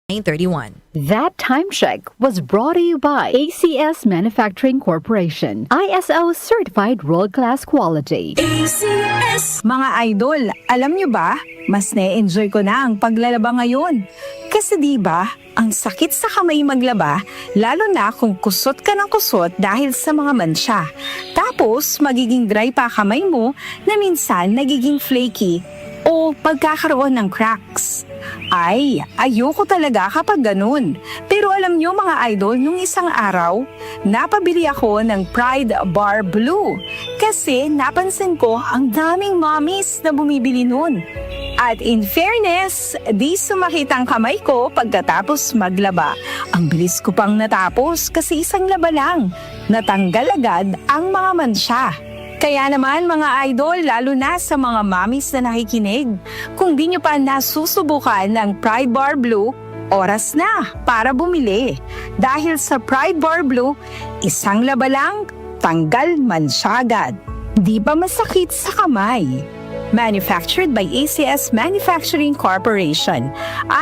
9:31. That time check was brought to you by ACS Manufacturing Corporation, ISO certified world-class quality. ACS! Mga idol, alam nyo ba, mas na-enjoy ko na ang paglalaba ngayon. Kasi di ba, ang sakit sa kamay maglaba, lalo na kung kusot ka ng kusot dahil sa mga mansya. Tapos, magiging dry pa kamay mo na minsan nagiging flaky o pagkakaroon ng cracks. Ay, ayoko talaga kapag ganun. Pero alam nyo mga idol, nung isang araw, napabili ako ng Pride Bar Blue. Kasi napansin ko ang daming mommies na bumibili nun. At in fairness, di sumakit ang kamay ko pagkatapos maglaba. Ang bilis ko pang natapos kasi isang laba lang. Natanggal agad ang mga mansya. Kaya naman mga idol, lalo na sa mga mommies na nakikinig, kung di nyo pa nasusubukan ng Pride Bar Blue, oras na para bumili. Dahil sa Pride Bar Blue, isang laba lang, tanggal mansya agad. Di ba masakit sa kamay? Manufactured by ACS Manufacturing Corporation,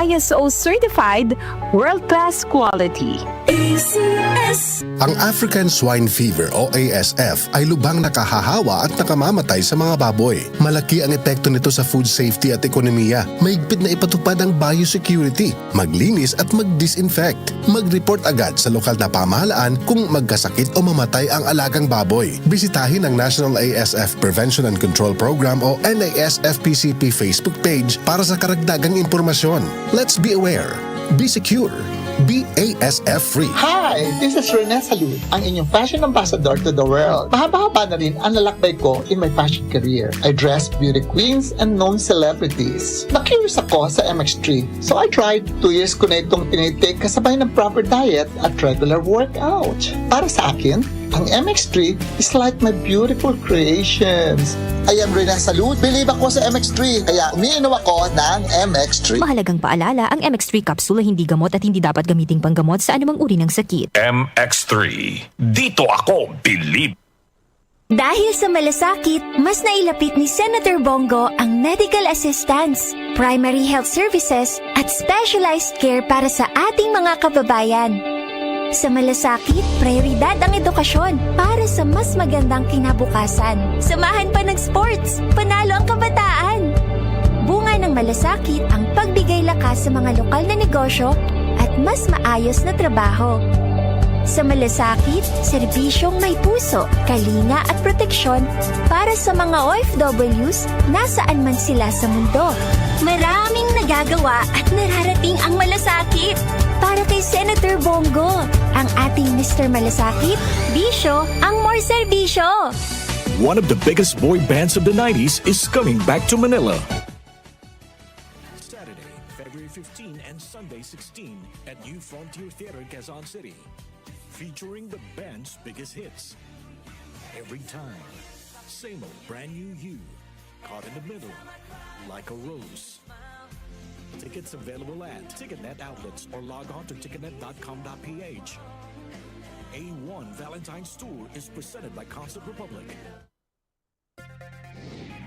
ISO certified, world-class quality. ACS! Ang African Swine Fever o ASF ay lubhang nakahahawa at nakamamatay sa mga baboy. Malaki ang epekto nito sa food safety at ekonomiya. Mahigpit na ipatupad ang biosecurity, maglinis at mag-disinfect. Mag-report agad sa lokal na pamahalaan kung magkasakit o mamatay ang alagang baboy. Bisitahin ang National ASF Prevention and Control Program o NASFPCP Facebook page para sa karagdagang impormasyon. Let's be aware. Be secure. Be ASF free. Hi! This is Rene Salud, ang inyong fashion ambassador to the world. Mahaba-haba na rin ang lalakbay ko in my fashion career. I dress beauty queens and known celebrities. Na-curious ako sa MX3, so I tried. 2 years ko na itong tinitake kasabay ng proper diet at regular workout. Para sa akin, ang MX3 is like my beautiful creations. I am Rene Salud. Believe ako sa MX3, kaya umiinom ako ng MX3. Mahalagang paalala, ang MX3 capsule ay hindi gamot at hindi dapat gamiting panggamot sa anumang uri ng sakit. MX3. Dito ako believe. Dahil sa malasakit, mas nailapit ni Senator Bongo ang medical assistance, primary health services at specialized care para sa ating mga kababayan. Sa malasakit, prioridad ang edukasyon para sa mas magandang kinabukasan. Samahan pa ng sports, panalo ang kabataan. Bunga ng malasakit ang pagbigay lakas sa mga lokal na negosyo at mas maayos na trabaho. Sa malasakit, serbisyong may puso, kalinga at proteksyon para sa mga OFWs nasaan man sila sa mundo. Maraming nagagawa at nararating ang malasakit. Para kay Senator Bongo, ang ating Mr. Malasakit, bisyo ang more serbisyo. One of the biggest boy bands of the 90s is coming back to Manila. Saturday, February 15 and Sunday 16 at New Frontier Theater, Quezon City. Featuring the band's biggest hits. Every time, same old brand new you, caught in the middle, like a rose. Tickets available at Ticketnet outlets or log on to ticketnet.com.ph. A1 Valentine's Tour is presented by Concert Republic.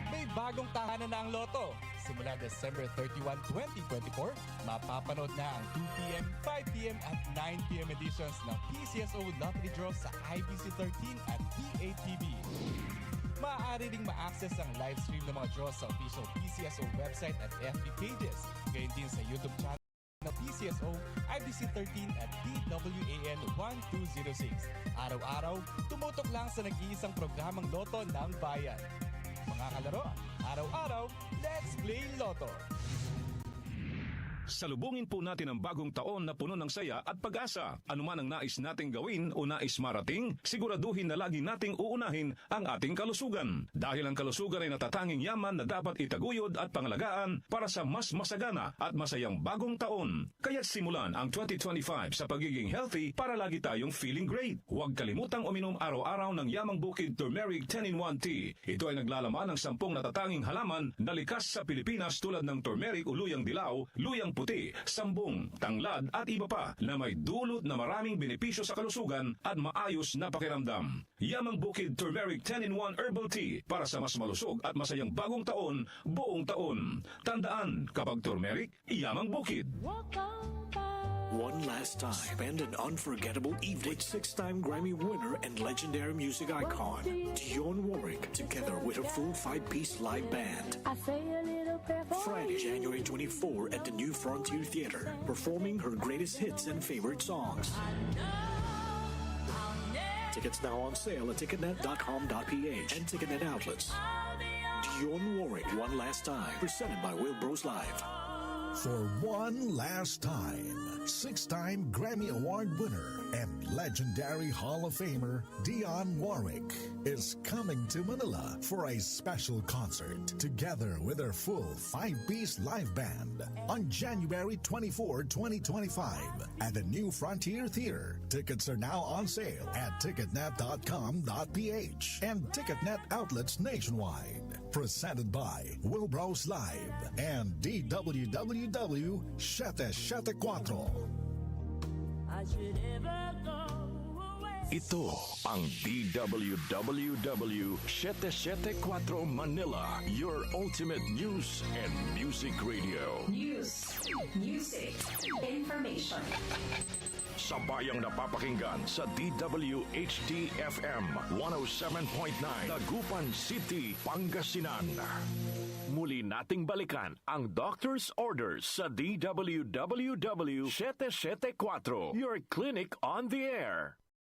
May bagong tahanan na ang Lotto. Simula December 31, 2024, mapapanood na ang 2pm, 5pm at 9pm editions ng PCSO Lottery Draw sa IBC 13 at DATV. Maaari ring ma-access ang live stream ng mga draws sa official PCSO website at FB pages. Gayon din sa YouTube channel ng PCSO, IBC 13 at DWAN 1206. Araw-araw, tumutok lang sa nag-iisang programang Lotto ng Bayan. Mga kalaro, araw-araw, let's play Lotto! Salubungin po natin ang bagong taon na puno ng saya at pag-asa. Ano man ang nais nating gawin o nais marating, siguraduhin na lagi nating uunahin ang ating kalusugan. Dahil ang kalusugan ay natatanging yaman na dapat itaguyod at pangalagaan para sa mas masagana at masayang bagong taon. Kaya't simulan ang 2025 sa pagiging healthy para lagi tayong feeling great. Huwag kalimutang uminom araw-araw ng Yamang Bukid Turmeric 10-in-1 Tea. Ito ay naglalaman ng 10 natatanging halaman na likas sa Pilipinas tulad ng turmeric o luyang dilaw, luyang puti, sambong, tanglad at iba pa na may dulot na maraming benepisyo sa kalusugan at maayos na pakiramdam. Yamang Bukid Turmeric 10-in-1 Herbal Tea para sa mas malusog at masayang bagong taon, buong taon. Tandaan, kapag turmeric, Yamang Bukid. Walk on by. last time. Spend an unforgettable evening with 6-time Grammy winner and legendary music icon Dionne Warwick, together with a full 5-piece live band. Friday, January 24 at the New Frontier Theater, performing her greatest hits and favorite songs. Tickets now on sale at ticketnet.com.ph and Ticketnet outlets. Dionne Warwick, One Last Time, presented by Will Bros Live. For one last time, 6-time Grammy Award winner and legendary Hall of Famer Dionne Warwick is coming to Manila for a special concert together with her full 5-piece live band on January 24, 2025 at the New Frontier Theater. Tickets are now on sale at ticketnet.com.ph and Ticketnet outlets nationwide. Presented by Wilbros Live and DWWW 774. Ito ang DWWW 774 Manila, your ultimate news and music radio. News, music, information. Sabayang napapakinggan sa DWHD-FM 107.9 Dagupan City, Pangasinan. Muli nating balikan ang Doctor's Orders sa DWWW 774, your clinic on the air.